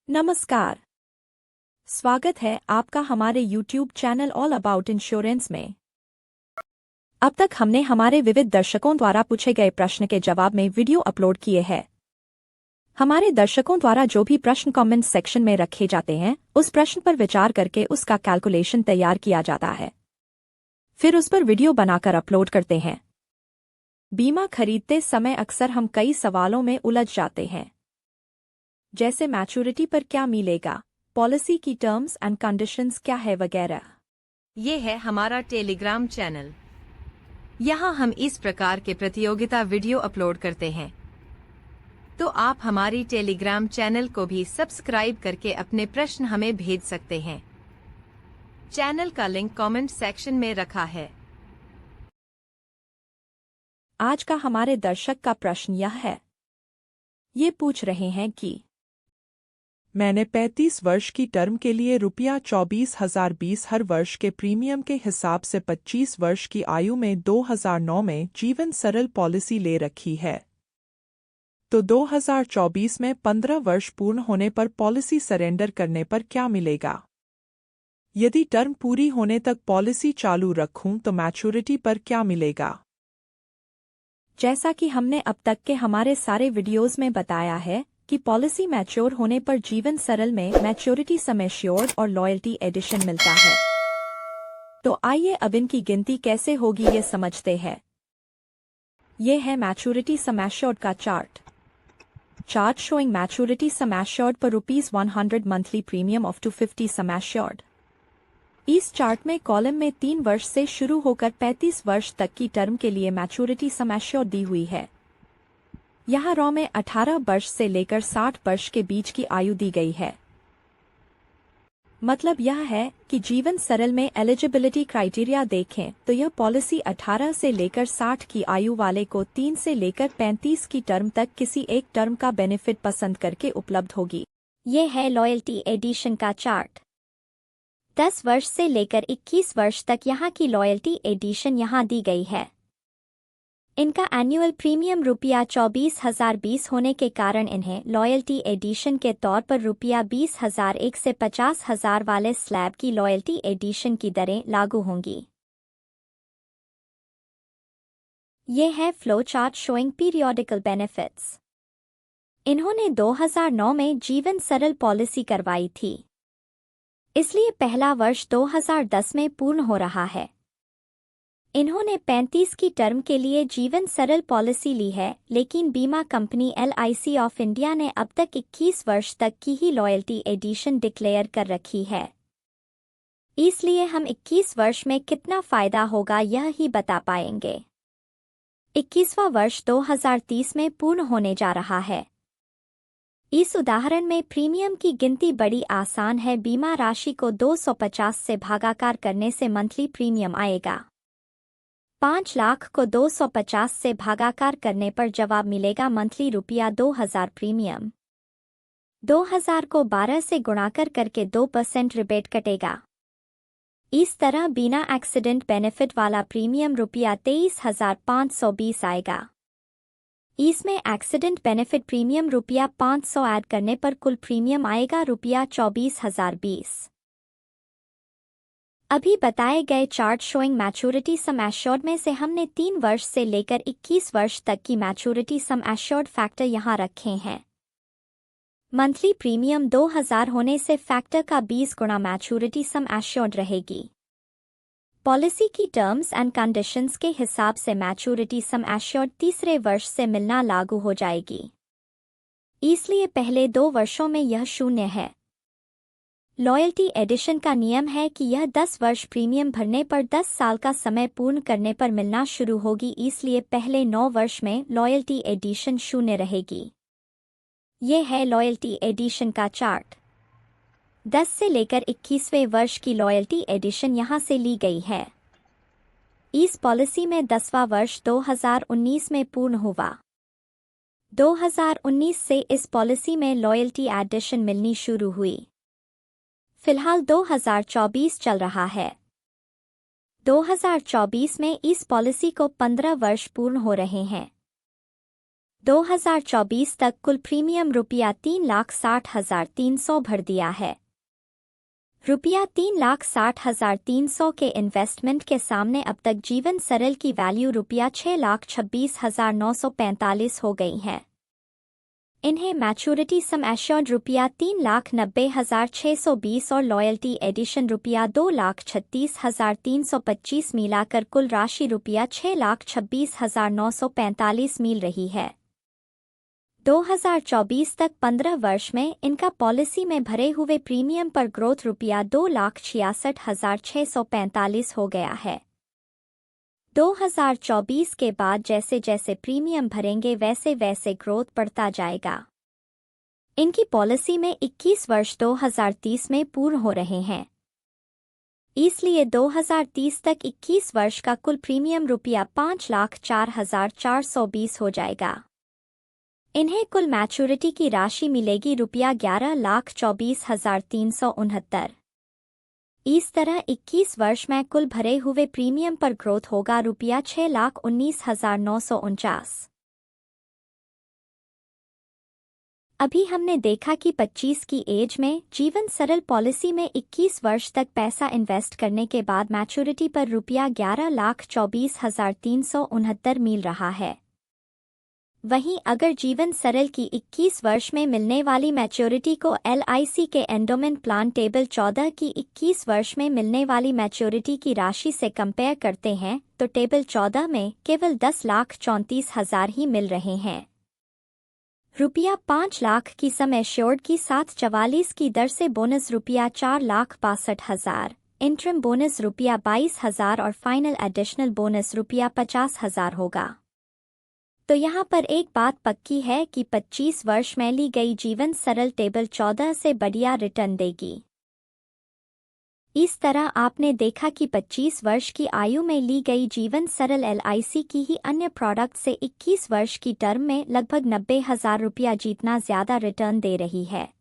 नमस्कार। स्वागत है आपका हमारे YouTube channel all about insurance में। अब तक हमने हमारे विविध दर्शकों द्वारा पूछे गए प्रश्न के जवाब में वीडियो अपलोड किए हैं। हमारे दर्शकों द्वारा जो भी प्रश्न कमेंट सेक्शन में रखे जाते हैं उस प्रश्न पर विचार करके उसका कैलकुलेशन तैयार किया जाता है, फिर उस पर वीडियो बनाकर अपलोड करते हैं। बीमा खरीदते समय अक्सर हम कई सवालों में उलझ जाते हैं, जैसे मैच्योरिटी पर क्या मिलेगा, पॉलिसी की टर्म्स एंड कंडीशंस क्या है वगैरह। ये है हमारा टेलीग्राम चैनल। यहाँ हम इस प्रकार के प्रतियोगिता वीडियो अपलोड करते हैं, तो आप हमारी टेलीग्राम चैनल को भी सब्सक्राइब करके अपने प्रश्न हमें भेज सकते हैं। चैनल का लिंक कमेंट सेक्शन में रखा है। आज का हमारे दर्शक का प्रश्न यह है। ये पूछ रहे हैं कि मैंने 35 वर्ष की टर्म के लिए रुपया 24,020 हर वर्ष के प्रीमियम के हिसाब से 25 वर्ष की आयु में 2009 में जीवन सरल पॉलिसी ले रखी है। तो 2024 में 15 वर्ष पूर्ण होने पर पॉलिसी सरेंडर करने पर क्या मिलेगा? यदि टर्म पूरी होने तक पॉलिसी चालू रखूं तो मैच्योरिटी पर क्या मिलेगा? जैसा कि हमने अब तक के हमारे सारे वीडियोस में बताया है कि पॉलिसी मैच्योर होने पर जीवन सरल में मैच्योरिटी सम एश्योर्ड और लॉयल्टी एडिशन मिलता है। तो आइए अब इनकी गिनती कैसे होगी ये समझते हैं। ये है मैच्योरिटी सम एश्योर्ड का chart showing maturity sum assured पर ₹100 monthly premium of 250 sum assured. इस चार्ट में कॉलम में 3 वर्ष से शुरू होकर 35 वर्ष तक की टर्म के लिए मैच्योरिटी सम एश्योर्ड दी हुई है। यहाँ रॉ में 18 वर्ष से लेकर 60 वर्ष के बीच की आयु दी गई है। मतलब यह है कि जीवन सरल में एलिजिबिलिटी क्राइटेरिया देखें तो यह पॉलिसी 18 से लेकर 60 की आयु वाले को 3 से लेकर 35 की टर्म तक किसी एक टर्म का बेनिफिट पसंद करके उपलब्ध होगी। ये है लॉयल्टी एडिशन का चार्ट। 10 वर्ष से लेकर 21 वर्ष तक यहाँ की लॉयल्टी एडिशन यहाँ दी गई है। इनका एनुअल प्रीमियम ₹24,020 होने के कारण इन्हें लॉयल्टी एडिशन के तौर पर ₹20,001 से 50,000 वाले स्लैब की लॉयल्टी एडिशन की दरें लागू होंगी। ये है flow chart showing periodical benefits. इन्होंने 2009 में जीवन सरल पॉलिसी करवाई थी, इसलिए पहला वर्ष 2010 में पूर्ण हो रहा है। इन्होंने 35 की टर्म के लिए जीवन सरल पॉलिसी ली है, लेकिन बीमा कंपनी LIC ऑफ इंडिया ने अब तक 21 वर्ष तक की ही लॉयल्टी एडिशन डिक्लेयर कर रखी है। इसलिए हम 21 वर्ष में कितना फायदा होगा यह ही बता पाएंगे। 21वां वर्ष 2030 में पूर्ण होने जा रहा है। इस उदाहरण में प्रीमियम की गिनती बड़ी आसान है। बीमा राशि को 250 से भागाकार करने से मंथली प्रीमियम आएगा। 5 लाख को 250 से भागाकार करने पर जवाब मिलेगा मंथली ₹2000 प्रीमियम। 2000 को 12 से गुणाकर करके 2% रिबेट कटेगा। इस तरह बिना एक्सीडेंट बेनिफिट वाला प्रीमियम ₹23,520 आएगा। इसमें एक्सीडेंट बेनिफिट प्रीमियम ₹500 ऐड करने पर कुल प्रीमियम आएगा ₹24,020। अभी बताए गए chart showing maturity sum assured में से हमने 3 वर्ष से लेकर 21 वर्ष तक की मैच्योरिटी सम एश्योर्ड फैक्टर यहाँ रखे हैं। मंथली प्रीमियम 2000 होने से फैक्टर का 20 गुना मैच्योरिटी सम एश्योर्ड रहेगी। पॉलिसी की टर्म्स एंड कंडीशंस के हिसाब से मैच्योरिटी सम एश्योर्ड तीसरे वर्ष से मिलना लागू हो जाएगी, इसलिए पहले 2 वर्षों में यह 0 है। लॉयल्टी एडिशन का नियम है कि यह 10 वर्ष प्रीमियम भरने पर 10 साल का समय पूर्ण करने पर मिलना शुरू होगी, इसलिए पहले 9 वर्ष में लॉयल्टी एडिशन 0 रहेगी। ये है लॉयल्टी एडिशन का चार्ट। 10 से लेकर 21वें वर्ष की लॉयल्टी एडिशन यहाँ से ली गई है। इस पॉलिसी में 10वां वर्ष 2019 में पूर्ण हुआ। 2019 से इस पॉलिसी में लॉयल्टी एडिशन मिलनी शुरू हुई। फिलहाल 2024 चल रहा है। 2024 में इस पॉलिसी को 15 वर्ष पूर्ण हो रहे हैं। 2024 तक कुल प्रीमियम ₹3,60,300 भर दिया है। ₹3,60,300 के इन्वेस्टमेंट के सामने अब तक जीवन सरल की वैल्यू ₹6,26,945 हो गई है। इन्हें मैच्योरिटी सम एश्योर्ड ₹3,90,620 और लॉयल्टी एडिशन ₹2,36,325 मिलाकर कुल राशि ₹6,26,945 मिल रही है। 2024 तक 15 वर्ष में इनका पॉलिसी में भरे हुए प्रीमियम पर ग्रोथ ₹2,66,645 हो गया है। 2024 के बाद जैसे जैसे प्रीमियम भरेंगे वैसे वैसे ग्रोथ बढ़ता जाएगा। इनकी पॉलिसी में 21 वर्ष 2030 में पूर्ण हो रहे हैं, इसलिए 2030 तक 21 वर्ष का कुल प्रीमियम ₹5,04,420 हो जाएगा। इन्हें कुल मैच्योरिटी की राशि मिलेगी ₹11,24,369। इस तरह 21 वर्ष में कुल भरे हुए प्रीमियम पर ग्रोथ होगा ₹6,19,949। अभी हमने देखा कि 25 की एज में जीवन सरल पॉलिसी में 21 वर्ष तक पैसा इन्वेस्ट करने के बाद मैच्योरिटी पर ₹11,24,369 मिल रहा है। वहीं अगर जीवन सरल की 21 वर्ष में मिलने वाली मैच्योरिटी को LIC के एंडोमेंट प्लान टेबल 14 की 21 वर्ष में मिलने वाली मैच्योरिटी की राशि से कंपेयर करते हैं तो टेबल 14 में केवल 10,34,000 ही मिल रहे हैं। ₹5 लाख की सम एश्योर्ड की साथ 44 की दर से बोनस ₹4,62,000, इंटरिम बोनस ₹22,000 और फाइनल एडिशनल बोनस ₹50,000 होगा। तो यहाँ पर एक बात पक्की है कि 25 वर्ष में ली गई जीवन सरल टेबल 14 से बढ़िया रिटर्न देगी। इस तरह आपने देखा कि 25 वर्ष की आयु में ली गई जीवन सरल LIC की ही अन्य प्रोडक्ट से 21 वर्ष की टर्म में लगभग ₹90,000 जितना ज्यादा रिटर्न दे रही है।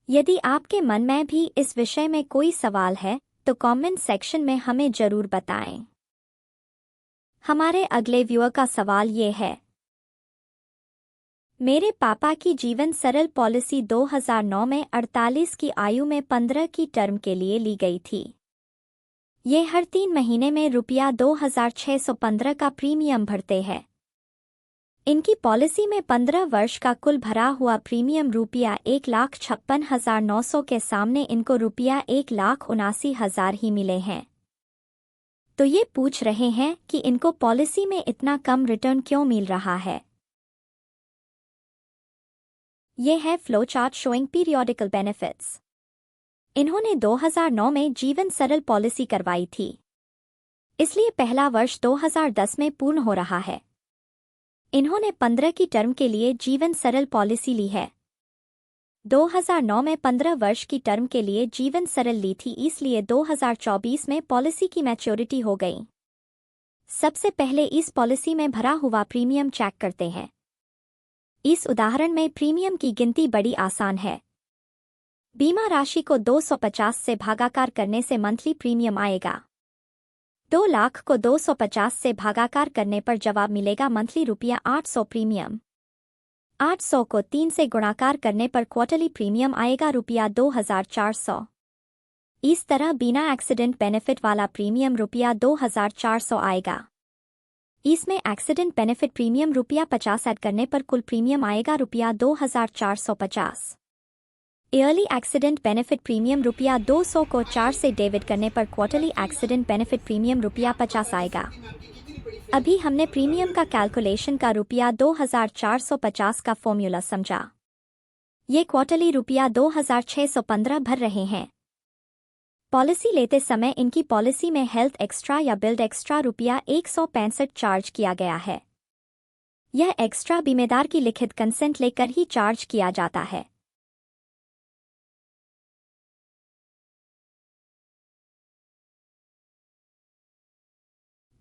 यदि आपके मन में भी इस विषय में कोई सवाल है तो कमेंट सेक्शन में हमें जरूर बताएं। हमारे अगले व्यूअर का सवाल ये है, मेरे पापा की जीवन सरल पॉलिसी 2009 में 48 की आयु में 15 की टर्म के लिए ली गई थी। ये हर 3 महीने में ₹2,615 का प्रीमियम भरते हैं। इनकी पॉलिसी में 15 वर्ष का कुल भरा हुआ प्रीमियम ₹1,56,900 के सामने इनको ₹1,79,000 ही मिले हैं। तो ये पूछ रहे हैं कि इनको पॉलिसी में इतना कम रिटर्न क्यों मिल रहा है। ये है flow chart showing periodical benefits. इन्होंने 2009 में जीवन सरल पॉलिसी करवाई थी, इसलिए पहला वर्ष 2010 में पूर्ण हो रहा है। इन्होंने 15 की टर्म के लिए जीवन सरल पॉलिसी ली है। 2009 में 15 वर्ष की टर्म के लिए जीवन सरल ली थी, इसलिए 2024 में पॉलिसी की मैच्योरिटी हो गई। सबसे पहले इस पॉलिसी में भरा हुआ प्रीमियम चेक करते हैं। इस उदाहरण में प्रीमियम की गिनती बड़ी आसान है। बीमा राशि को 250 से भागाकार करने से मंथली प्रीमियम आएगा। 2 लाख को 250 से भागाकार करने पर जवाब मिलेगा मंथली ₹800 प्रीमियम। 800 को 3 से गुणाकार करने पर क्वार्टरली प्रीमियम आएगा ₹2,400। इस तरह बिना एक्सीडेंट बेनिफिट वाला प्रीमियम ₹2,400 आएगा। इसमें एक्सीडेंट बेनिफिट प्रीमियम ₹50 ऐड करने पर कुल प्रीमियम आएगा ₹2,450। ईयरली एक्सीडेंट बेनिफिट प्रीमियम ₹200 को 4 से डिवाइड करने पर क्वार्टरली एक्सीडेंट बेनिफिट प्रीमियम ₹50 आएगा। अभी हमने प्रीमियम का कैलकुलेशन का ₹2,450 का फॉर्मूला समझा। ये क्वार्टरली ₹2,615 भर रहे हैं। पॉलिसी लेते समय इनकी पॉलिसी में हेल्थ एक्स्ट्रा या बिल्ड एक्स्ट्रा ₹165 चार्ज किया गया है। यह एक्स्ट्रा बीमेदार की लिखित कंसेंट लेकर ही चार्ज किया जाता है।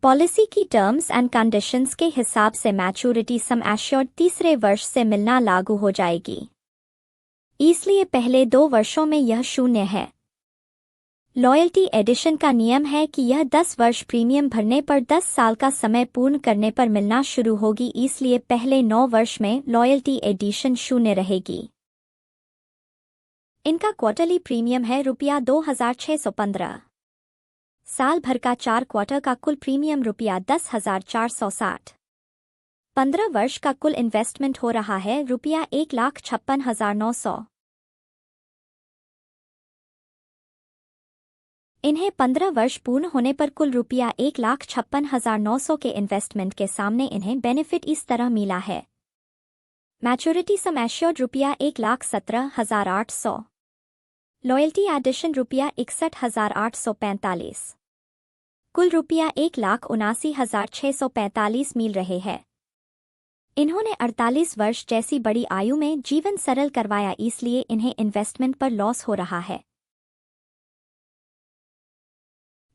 पॉलिसी की टर्म्स एंड कंडीशंस के हिसाब से मैच्योरिटी सम एश्योर्ड तीसरे वर्ष से मिलना लागू हो जाएगी, इसलिए पहले 2 वर्षों में यह 0 है। लॉयल्टी एडिशन का नियम है कि यह 10 वर्ष प्रीमियम भरने पर 10 साल का समय पूर्ण करने पर मिलना शुरू होगी, इसलिए पहले 9 वर्ष में लॉयल्टी एडिशन शून्य रहेगी। इनका क्वार्टरली प्रीमियम है ₹2615। साल भर का 4 क्वार्टर का कुल प्रीमियम ₹10,460। 15 वर्ष का कुल इन्वेस्टमेंट हो रहा है ₹1,56,900। इन्हें 15 वर्ष पूर्ण होने पर कुल ₹1,56,900 के इन्वेस्टमेंट के सामने इन्हें बेनिफिट इस तरह मिला है। Maturity sum assured ₹17,800। Loyalty addition ₹61,845। कुल ₹1,79,645 मिल रहे हैं। इन्होंने 48 वर्ष जैसी बड़ी आयु में जीवन सरल करवाया, इसलिए इन्हें इन्वेस्टमेंट पर लॉस हो रहा है।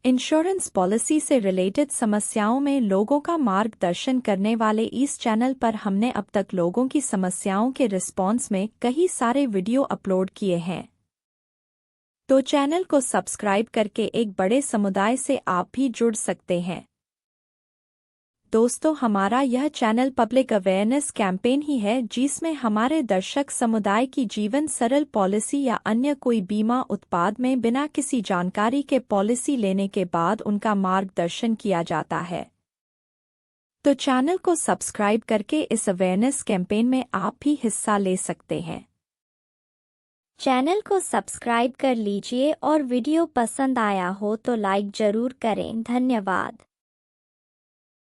इंश्योरेंस पॉलिसी से रिलेटेड समस्याओं में लोगों का मार्गदर्शन करने वाले इस चैनल पर हमने अब तक लोगों की समस्याओं के रिस्पॉन्स में कई सारे वीडियो अपलोड किए हैं, तो चैनल को सब्सक्राइब करके एक बड़े समुदाय से आप भी जुड़ सकते हैं। दोस्तों, हमारा यह चैनल पब्लिक अवेयरनेस कैंपेन ही है, जिसमें हमारे दर्शक समुदाय की जीवन सरल पॉलिसी या अन्य कोई बीमा उत्पाद में बिना किसी जानकारी के पॉलिसी लेने के बाद उनका मार्गदर्शन किया जाता है। तो चैनल को सब्सक्राइब करके इस अवेयरनेस कैंपेन में आप भी हिस्सा ले सकते हैं। चैनल को सब्सक्राइब कर लीजिए और वीडियो पसंद आया हो तो लाइक जरूर करें। धन्यवाद।